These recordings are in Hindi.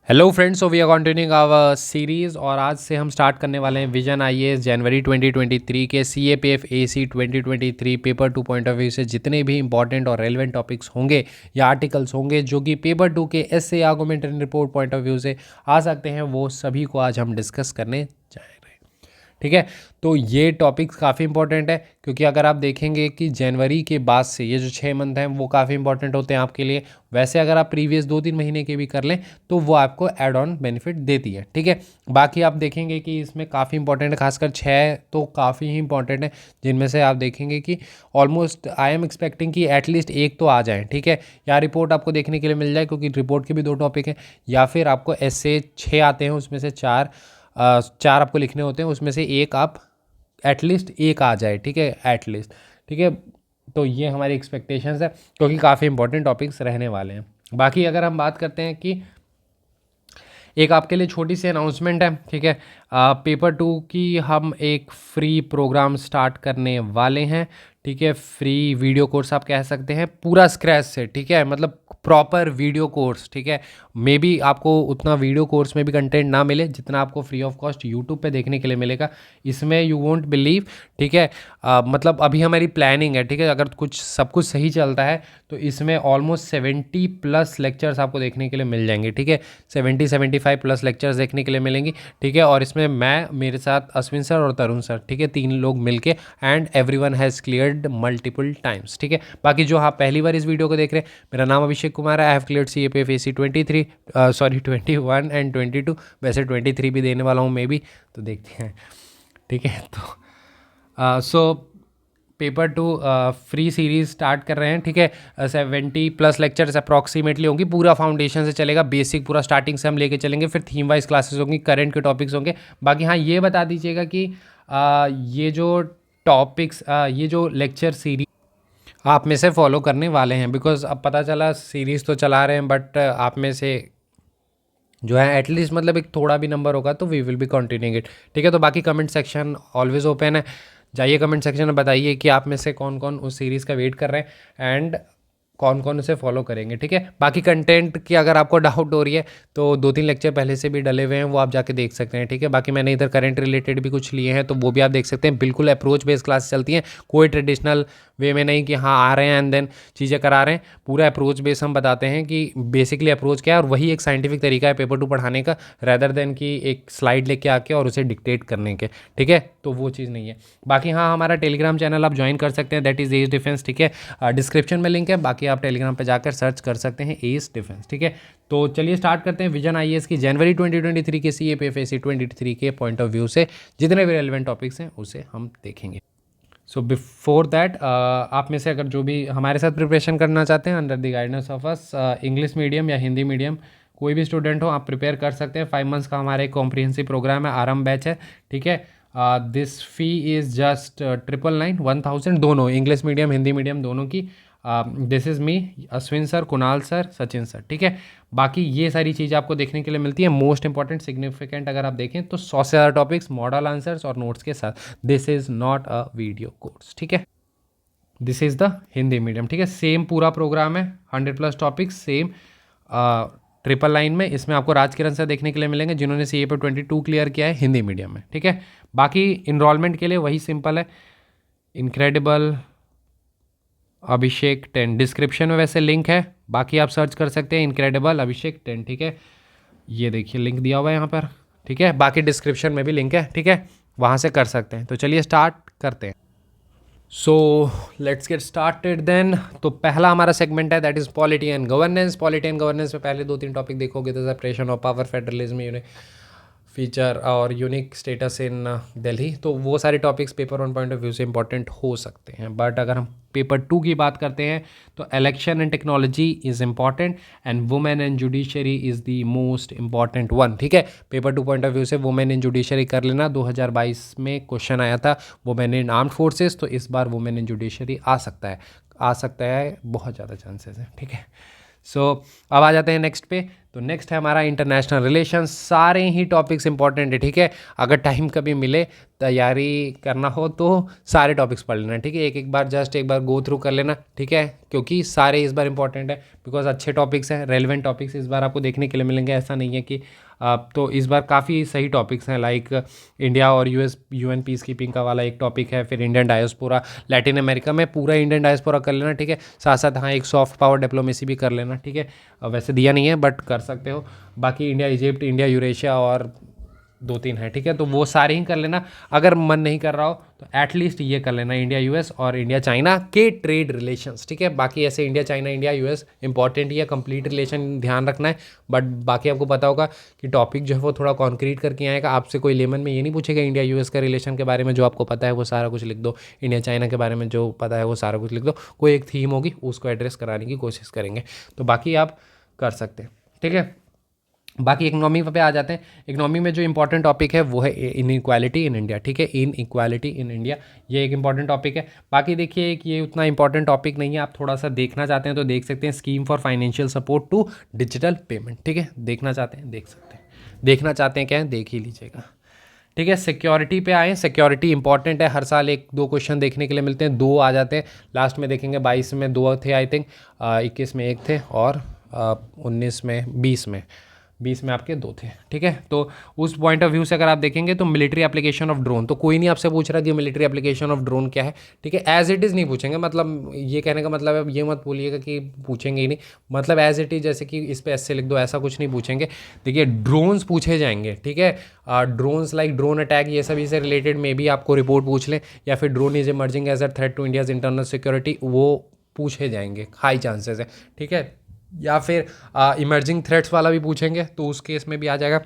Hello friends, so we are continuing our series और आज से हम स्टार्ट करने वाले हैं विजन आईएएस जनवरी 2023 के CAPF AC 2023 paper 2 point of view से जितने भी इंपॉर्टेंट और रेलिवेंट टॉपिक्स होंगे या आर्टिकल्स होंगे जो कि पेपर 2 के essay argument and report point of view से आ सकते हैं, वो सभी को आज हम डिस्कस करने जा रहे हैं। ठीक है, तो ये टॉपिक्स काफ़ी इंपॉर्टेंट है क्योंकि अगर आप देखेंगे कि जनवरी के बाद से ये जो 6 मंथ हैं वो काफ़ी इंपॉर्टेंट होते हैं आपके लिए। वैसे अगर आप प्रीवियस 2-3 महीने के भी कर लें तो वो आपको एड ऑन बेनिफिट देती है। ठीक है, बाकी आप देखेंगे कि इसमें काफ़ी इंपॉर्टेंट है, खासकर 6 तो काफ़ी ही इंपॉर्टेंट है, जिनमें से आप देखेंगे कि ऑलमोस्ट आई एम एक्सपेक्टिंग कि एटलीस्ट एक तो आ जाए। ठीक है, या रिपोर्ट आपको देखने के लिए मिल जाए क्योंकि रिपोर्ट के भी 2 टॉपिक हैं, या फिर आपको ऐसे 6 आते हैं उसमें से 4 आपको लिखने होते हैं, उसमें से एक आप एटलीस्ट एक आ जाए। ठीक है, एटलीस्ट। ठीक है, तो ये हमारी एक्सपेक्टेशंस है क्योंकि काफ़ी इंपॉर्टेंट टॉपिक्स रहने वाले हैं। बाकी अगर हम बात करते हैं कि एक आपके लिए छोटी सी अनाउंसमेंट है। ठीक है, पेपर 2 की हम एक फ्री प्रोग्राम स्टार्ट करने वाले हैं। ठीक है, फ्री वीडियो कोर्स आप कह सकते हैं, पूरा स्क्रैच से। ठीक है, मतलब प्रॉपर वीडियो कोर्स। ठीक है, मे बी आपको उतना वीडियो कोर्स में भी कंटेंट ना मिले जितना आपको फ्री ऑफ कॉस्ट यूट्यूब पे देखने के लिए मिलेगा। इसमें यू वोंट बिलीव। ठीक है, मतलब अभी हमारी प्लानिंग है। ठीक है, अगर सब कुछ सही चलता है तो इसमें ऑलमोस्ट 70+ लेक्चर्स आपको देखने के लिए मिल जाएंगे। ठीक है, 75+ लेक्चर्स देखने के लिए मिलेंगी। ठीक है, और इसमें मैं, मेरे साथ अश्विन सर और तरुण सर, ठीक है, 3 लोग मिलके, and everyone has cleared multiple times. ठीक है, बाकी जो आप पहली बार इस वीडियो को देख रहे हैं, मेरा नाम अभिषेक कुमार है। I have cleared CAPF AC 21 and 22। वैसे 23 भी देने वाला हूँ मे बी, तो देखते हैं। ठीक है, तो so paper 2 free series start कर रहे हैं। ठीक है, 70+ लेक्चर्स अप्रॉक्सीमेटली होंगी, पूरा फाउंडेशन से चलेगा, बेसिक पूरा स्टार्टिंग से हम लेके चलेंगे, फिर थीम वाइज क्लासेस होंगी, करंट के टॉपिक्स होंगे। बाकी हाँ, ये बता दीजिएगा कि ये जो टॉपिक्स, ये जो लेक्चर सीरीज आप में से फॉलो करने वाले हैं, बिकॉज अब पता चला सीरीज़ तो चला रहे हैं बट आप में से जो है एटलीस्ट मतलब एक थोड़ा भी नंबर होगा तो we will be continuing it. ठीक है, तो बाकी कमेंट सेक्शन ऑलवेज ओपन है, जाइए कमेंट सेक्शन में बताइए कि आप में से कौन कौन उस सीरीज़ का वेट कर रहे हैं एंड कौन कौन उसे फॉलो करेंगे। ठीक है, बाकी कंटेंट की अगर आपको डाउट हो रही है तो 2-3 लेक्चर पहले से भी डले हुए हैं, वो आप जाके देख सकते हैं। ठीक है, बाकी मैंने इधर करंट रिलेटेड भी कुछ लिए हैं तो वो भी आप देख सकते हैं। बिल्कुल अप्रोच बेस्ड क्लास चलती हैं, कोई ट्रेडिशनल वे में नहीं कि हाँ आ रहे हैं एंड देन चीज़ें करा रहे हैं। पूरा अप्रोच बेस हम बताते हैं कि बेसिकली अप्रोच क्या है, और वही एक साइंटिफिक तरीका है पेपर 2 पढ़ाने का, रैदर देन कि एक स्लाइड लेके आके और उसे डिक्टेट करने के। ठीक है, तो वो चीज़ नहीं है। बाकी हाँ, हमारा टेलीग्राम चैनल आप ज्वाइन कर सकते हैं, दैट इज़ एज डिफेंस। ठीक है, डिस्क्रिप्शन में लिंक है, बाकी आप टेलीग्राम पे जाकर सर्च कर सकते हैं एज डिफेंस। ठीक है, तो चलिए स्टार्ट करते हैं विजन आईएएस की जनवरी 2023 के सीएपीएफ एसी 23 के पॉइंट ऑफ व्यू से जितने भी रेलिवेंट टॉपिक्स हैं उसे हम देखेंगे। सो बिफोर दैट, आप में से अगर जो भी हमारे साथ प्रिपरेशन करना चाहते हैं under the guidance of us, English medium या हिंदी मीडियम कोई भी स्टूडेंट हो, आप प्रिपेयर कर सकते हैं। 5 मंथ्स का हमारा एक कॉम्प्रिहेंसिव प्रोग्राम है, आरंभ बैच है। ठीक है, दिस फी इज़ जस्ट 999 दोनों, इंग्लिश मीडियम हिंदी मीडियम दोनों की। This is me, Ashwin sir, Kunal sir, Sachin sir. ठीक है, बाकी ये सारी चीज़ आपको देखने के लिए मिलती है। मोस्ट इंपॉर्टेंट सिग्निफिकेंट अगर आप देखें तो 100 से ज़्यादा टॉपिक्स, मॉडल आंसर्स और नोट्स के साथ। This is not a video course. ठीक है, this is the Hindi medium. ठीक है, सेम पूरा प्रोग्राम है, 100+ टॉपिक्स सेम ट्रिपल लाइन में। इसमें आपको राजकिरण सर देखने के लिए मिलेंगे जिन्होंने सी ए पे 22 क्लियर किया है हिंदी मीडियम में। ठीक है, बाकी इनरोलमेंट के लिए वही सिंपल है, इनक्रेडिबल अभिषेक 10, डिस्क्रिप्शन में वैसे लिंक है, बाकी आप सर्च कर सकते हैं इनक्रेडिबल अभिषेक 10। ठीक है, ये देखिए लिंक दिया हुआ है यहाँ पर। ठीक है, बाकी डिस्क्रिप्शन में भी लिंक है। ठीक है, वहाँ से कर सकते हैं। तो चलिए स्टार्ट करते हैं। So let's get started then. तो पहला हमारा सेगमेंट है that is polity and governance. Polity and governance में पहले 2-3 टॉपिक देखोगे तो separation of power, federalism, unique feature और यूनिक स्टेटस इन दिल्ली, तो वो सारे topics paper 1 point of view से इंपॉर्टेंट हो सकते हैं। बट अगर हम पेपर 2 की बात करते हैं तो election and technology is important and women and judiciary is the most important one. ठीक है, पेपर 2 पॉइंट ऑफ व्यू से वुमेन इन जुडिशरी कर लेना। 2022 में क्वेश्चन आया था वुमेन इन आर्म्ड फोर्सेस, तो इस बार वुमेन इन जुडिशरी आ सकता है, बहुत ज़्यादा चांसेस है। ठीक है, सो अब आ जाते हैं नेक्स्ट पे। तो नेक्स्ट है हमारा इंटरनेशनल रिलेशंस। सारे ही टॉपिक्स इंपॉर्टेंट है, ठीक है। अगर टाइम कभी मिले, तैयारी करना हो तो सारे टॉपिक्स पढ़ लेना, ठीक है। एक बार जस्ट एक बार गो थ्रू कर लेना, ठीक है, क्योंकि सारे इस बार इंपॉर्टेंट है, बिकॉज अच्छे टॉपिक्स हैं, रेलिवेंट टॉपिक्स इस बार आपको देखने के लिए मिलेंगे। ऐसा नहीं है कि तो इस बार काफ़ी सही टॉपिक्स हैं, लाइक इंडिया और यूएन पीस कीपिंग का वाला एक टॉपिक है, फिर इंडियन डायस्पोरा, लैटिन अमेरिका में पूरा इंडियन डायस्पोरा कर लेना, ठीक है। साथ साथ हाँ एक सॉफ्ट पावर डिप्लोमेसी भी कर लेना, ठीक है। वैसे दिया नहीं है बट कर सकते हो। बाकी इंडिया इजिप्ट, इंडिया यूरेशिया और 2-3 है, ठीक है। तो वो सारे ही कर लेना। अगर मन नहीं कर रहा हो तो एटलीस्ट ये कर लेना, इंडिया यूएस और इंडिया चाइना के ट्रेड रिलेशंस, ठीक है। बाकी ऐसे India China, India US important ही है, कंप्लीट रिलेशन ध्यान रखना है। बट बाकी आपको पता होगा कि टॉपिक जो है वो थोड़ा कॉन्क्रीट करके आएगा। आपसे कोई लेमन में ये नहीं पूछेगा इंडिया यूएस का रिलेशन के बारे में, जो आपको पता है वो सारा कुछ लिख दो। इंडिया चाइना के बारे में जो पता है वो सारा कुछ लिख दो। कोई एक थीम होगी उसको एड्रेस कराने की कोशिश करेंगे, तो बाकी आप कर सकते हैं, ठीक है। बाकी इकोनॉमी पे आ जाते हैं। इकोनॉमी में जो इंपॉर्टेंट टॉपिक है वो है इनइक्वालिटी इन इंडिया, ठीक है। इनइक्वालिटी इन इंडिया, ये एक इंपॉर्टेंट टॉपिक है। बाकी देखिए कि ये उतना इंपॉर्टेंट टॉपिक नहीं है, आप थोड़ा सा देखना चाहते हैं तो देख सकते हैं, scheme for financial support to digital payment, ठीक है। देखना चाहते हैं देख सकते हैं, देखना चाहते हैं क्या है देख ही लीजिएगा, ठीक है। सिक्योरिटी पे आए, सिक्योरिटी इंपॉर्टेंट है, हर साल 1-2 क्वेश्चन देखने के लिए मिलते हैं, 2 आ जाते हैं। लास्ट में देखेंगे 22 में 2 थे आई थिंक, 21 में 1 थे और 19 में 20 में आपके 2 थे, ठीक है। तो उस पॉइंट ऑफ व्यू से अगर आप देखेंगे तो मिलिट्री एप्लीकेशन ऑफ ड्रोन, तो कोई नहीं आपसे पूछ रहा कि मिलिट्री एप्लीकेशन ऑफ ड्रोन क्या है, ठीक है। एज इट इज़ नहीं पूछेंगे, मतलब ये कहने का मतलब है, ये मत बोलिएगा कि पूछेंगे ही नहीं, मतलब एज इट इज़, जैसे कि इस पर ऐसे लिख दो, ऐसा कुछ नहीं पूछेंगे। देखिए ड्रोन्स पूछे जाएंगे, ठीक है। ड्रोन्स लाइक ड्रोन अटैक, ये सब इससे रिलेटेड में भी आपको रिपोर्ट पूछ लें, या फिर drone is emerging as a threat to India's internal security, वो पूछे जाएंगे, हाई चांसेस है, ठीक है। या फिर इमर्जिंग थ्रेट्स वाला भी पूछेंगे तो उस केस में भी आ जाएगा,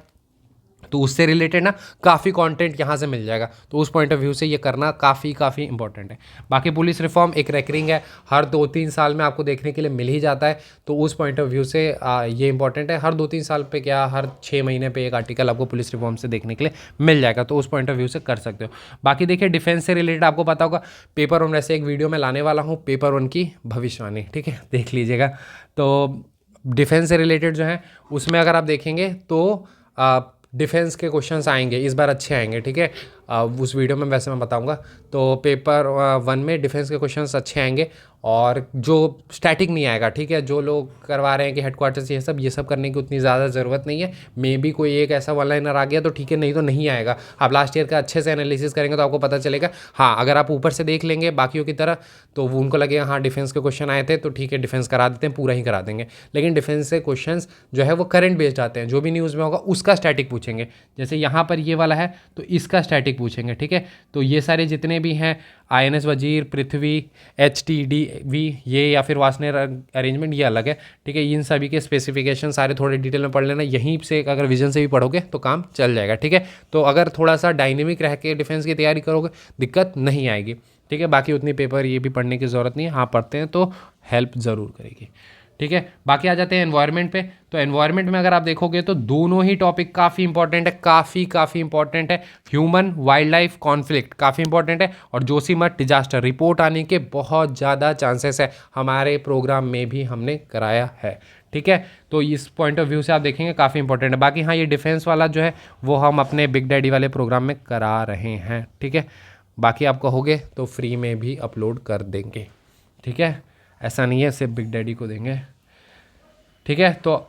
तो उससे रिलेटेड ना काफ़ी कंटेंट यहाँ से मिल जाएगा। तो उस पॉइंट ऑफ व्यू से ये करना काफ़ी इंपॉर्टेंट है। बाकी पुलिस रिफॉर्म एक रेकरिंग है, हर 2-3 साल में आपको देखने के लिए मिल ही जाता है, तो उस पॉइंट ऑफ व्यू से ये इंपॉर्टेंट है। हर 2-3 साल पे क्या, हर 6 महीने पे एक आर्टिकल आपको पुलिस रिफॉर्म से देखने के लिए मिल जाएगा, तो उस पॉइंट ऑफ व्यू से कर सकते हो। बाकी देखिए डिफेंस से रिलेटेड आपको पता होगा, पेपर 1 वैसे एक वीडियो में लाने वाला हूँ, पेपर 1 की भविष्यवाणी, ठीक है, देख लीजिएगा। तो डिफेंस से रिलेटेड जो है उसमें अगर आप देखेंगे तो डिफेंस के क्वेश्चंस आएंगे इस बार, अच्छे आएंगे, ठीक है। उस वीडियो में वैसे मैं बताऊंगा। तो पेपर 1 में डिफेंस के क्वेश्चंस अच्छे आएंगे, और जो स्टैटिक नहीं आएगा, ठीक है। जो लोग करवा रहे हैं कि हेडक्वार्टर से ये सब करने की उतनी ज़्यादा ज़रूरत नहीं है। मे बी कोई एक ऐसा वन लाइनर आ गया तो ठीक है, नहीं तो नहीं आएगा। आप लास्ट ईयर का अच्छे से एनालिसिस करेंगे तो आपको पता चलेगा। हाँ, अगर आप ऊपर से देख लेंगे बाकियों की तरह तो वो उनको लगेगा हाँ डिफेंस के क्वेश्चन आए थे तो ठीक है डिफेंस करा देते हैं, पूरा ही करा देंगे। लेकिन डिफेंस से क्वेश्चन जो है वो करंट बेस्ड आते हैं, जो भी न्यूज़ में होगा उसका स्टैटिक पूछेंगे। जैसे यहाँ पर ये वाला है तो इसका स्टैटिक पूछेंगे, ठीक है। तो ये सारे जितने भी हैं, INS वजीर, पृथ्वी, HTDV, ये या फिर वासनेर अरेंजमेंट, ये अलग है, ठीक है। इन सभी के स्पेसिफिकेशन सारे थोड़े डिटेल में पढ़ लेना, यहीं से अगर विजन से भी पढ़ोगे तो काम चल जाएगा, ठीक है। तो अगर थोड़ा सा डायनेमिक रह के डिफेंस की तैयारी करोगे दिक्कत नहीं आएगी, ठीक है। बाकी उतनी पेपर ये भी पढ़ने की ज़रूरत नहीं है, हाँ पढ़ते हैं तो हेल्प ज़रूर करेगी, ठीक है। बाकी आ जाते हैं एनवायरनमेंट पे। तो एनवायरनमेंट में अगर आप देखोगे तो दोनों ही टॉपिक काफ़ी इंपॉर्टेंट है, काफ़ी इंपॉर्टेंट है। ह्यूमन वाइल्ड लाइफ कॉन्फ्लिक्ट काफ़ी इंपॉर्टेंट है, और जोशीमठ डिजास्टर रिपोर्ट आने के बहुत ज़्यादा चांसेस है, हमारे प्रोग्राम में भी हमने कराया है, ठीक है। तो इस पॉइंट ऑफ व्यू से आप देखेंगे काफ़ी इंपॉर्टेंट है। बाकी हाँ, ये डिफेंस वाला जो है वो हम अपने बिग डैडी वाले प्रोग्राम में करा रहे हैं, ठीक है। बाकी आप कहोगे तो फ्री में भी अपलोड कर देंगे, ठीक है। ऐसा नहीं है सिर्फ बिग डैडी को देंगे, ठीक है। तो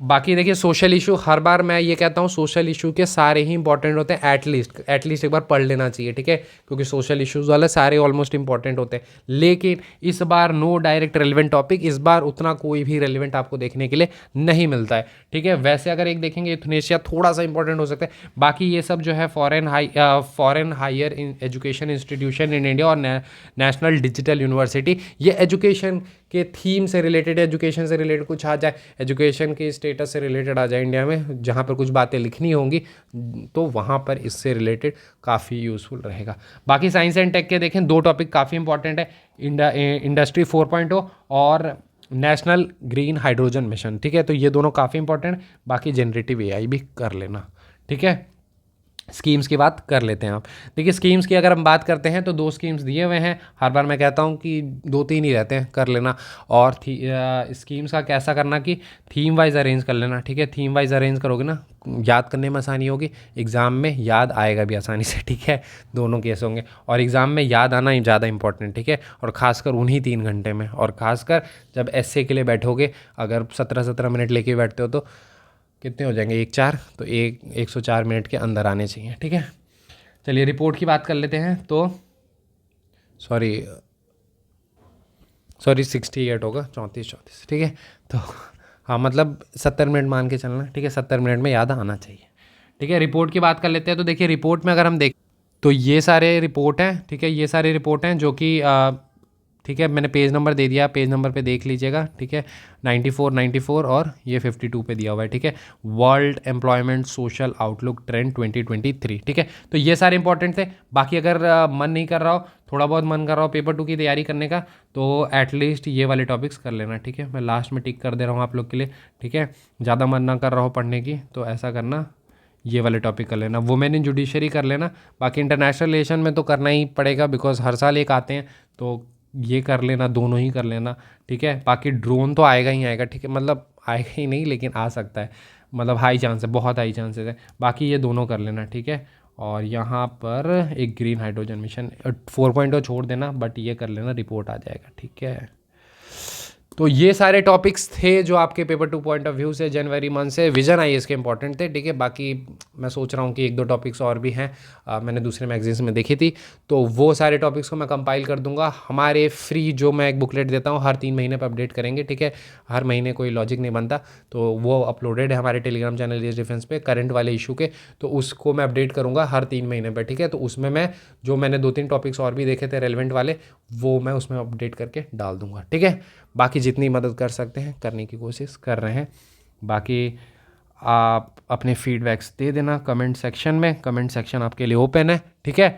बाकी देखिए सोशल इशू, हर बार मैं ये कहता हूँ सोशल इशू के सारे ही इंपॉर्टेंट होते हैं, एटलीस्ट एक बार पढ़ लेना चाहिए, ठीक है। क्योंकि सोशल इश्यूज़ वाले सारे ऑलमोस्ट इंपॉर्टेंट होते हैं। लेकिन इस बार नो डायरेक्ट रेलिवेंट टॉपिक, इस बार उतना कोई भी रेलिवेंट आपको देखने के लिए नहीं मिलता है, ठीक है। वैसे अगर एक देखेंगे यूथनेशिया थोड़ा सा इंपॉर्टेंट हो सकता है। बाकी ये सब जो है foreign higher education institution in India और नेशनल डिजिटल यूनिवर्सिटी, ये एजुकेशन के थीम से रिलेटेड, एजुकेशन से रिलेटेड कुछ आ जाए, एजुकेशन के स्टेटस से रिलेटेड आ जाए इंडिया में, जहाँ पर कुछ बातें लिखनी होंगी तो वहाँ पर इससे रिलेटेड काफ़ी यूज़फुल रहेगा। बाकी साइंस एंड टेक के देखें 2 टॉपिक काफ़ी इंपॉर्टेंट है, इंडस्ट्री 4.0 और नेशनल ग्रीन हाइड्रोजन मिशन, ठीक है। तो ये दोनों काफ़ी इंपॉर्टेंट, बाकी जनरेटिव AI भी कर लेना, ठीक है। स्कीम्स की बात कर लेते हैं आप। देखिए स्कीम्स की अगर हम बात करते हैं तो 2 स्कीम्स दिए हुए हैं, हर बार मैं कहता हूँ कि 2-3 ही रहते हैं, कर लेना। और स्कीम्स का कैसा करना कि थीम वाइज अरेंज कर लेना, ठीक है। थीम वाइज अरेंज करोगे ना, याद करने में आसानी होगी, एग्ज़ाम में याद आएगा भी आसानी से, ठीक है। दोनों केस होंगे, और एग्ज़ाम में याद आना ही ज़्यादा इंपॉर्टेंट, ठीक है। और ख़ासकर उन्हीं 3 घंटे में, और ख़ासकर जब एस्से के लिए बैठोगे, अगर 17-17 मिनट लेके बैठते हो तो कितने हो जाएंगे, 1-4, तो 104 मिनट के अंदर आने चाहिए, ठीक है। चलिए रिपोर्ट की बात कर लेते हैं। तो सॉरी 68 होगा, 34, ठीक है। तो हाँ मतलब 70 मिनट मान के चलना, ठीक है। 70 मिनट में याद आना चाहिए, ठीक है। रिपोर्ट की बात कर लेते हैं। तो देखिए रिपोर्ट में अगर हम देख, तो ये सारे रिपोर्ट हैं, ठीक है। ये सारे रिपोर्ट हैं जो कि ठीक है, मैंने पेज नंबर दे दिया, पेज नंबर पे देख लीजिएगा, ठीक है। 94 और ये 52 पे दिया हुआ है, ठीक है। World employment social outlook trend 2023, ठीक है। तो ये सारे इंपॉर्टेंट थे। बाकी अगर मन नहीं कर रहा हो, थोड़ा बहुत मन कर रहा हो पेपर 2 की तैयारी करने का, तो एटलीस्ट ये वाले टॉपिक्स कर लेना, ठीक है। मैं लास्ट में टिक कर दे रहा हूँ आप लोग के लिए, ठीक है। ज़्यादा मन ना कर रहा हो पढ़ने की तो ऐसा करना, ये वाले टॉपिक कर लेना। वुमेन इन जुडिशरी कर लेना। बाकी इंटरनेशनल रिलेशन में तो करना ही पड़ेगा, बिकॉज हर साल एक आते हैं, तो ये कर लेना, दोनों ही कर लेना, ठीक है। बाकी ड्रोन तो आएगा ही आएगा, ठीक है। मतलब आएगा ही नहीं, लेकिन आ सकता है, मतलब हाई चांस है, बहुत हाई चांसेस है। बाकी ये दोनों कर लेना, ठीक है। और यहाँ पर एक ग्रीन हाइड्रोजन मिशन 4.0 छोड़ देना, बट ये कर लेना, रिपोर्ट आ जाएगा, ठीक है। तो ये सारे टॉपिक्स थे जो आपके पेपर 2 पॉइंट ऑफ व्यू से जनवरी मंथ से विजन आईएएस के इंपॉर्टेंट थे, ठीक है। बाकी मैं सोच रहा हूँ कि 1-2 टॉपिक्स और भी हैं, मैंने दूसरे मैगजीन्स में देखी थी, तो वो सारे टॉपिक्स को मैं कंपाइल कर दूंगा हमारे फ्री, जो मैं एक बुकलेट देता हूँ हर 3 महीने पर अपडेट करेंगे, ठीक है। हर महीने कोई लॉजिक नहीं बनता, तो वो अपलोडेड है हमारे टेलीग्राम चैनल एज डिफेंस पे, करंट वाले इशू के। तो उसको मैं अपडेट करूँगा हर 3 महीने पर, ठीक है। तो उसमें मैं जो मैंने 2-3 टॉपिक्स और भी देखे थे रेलिवेंट वाले, वो मैं उसमें अपडेट करके डाल दूंगा, ठीक है। बाकी जितनी मदद कर सकते हैं करने की कोशिश कर रहे हैं। बाकी आप अपने फीडबैक्स दे देना कमेंट सेक्शन में, कमेंट सेक्शन आपके लिए ओपन है, ठीक है।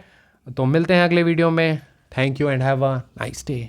तो मिलते हैं अगले वीडियो में। Thank you and have a nice day.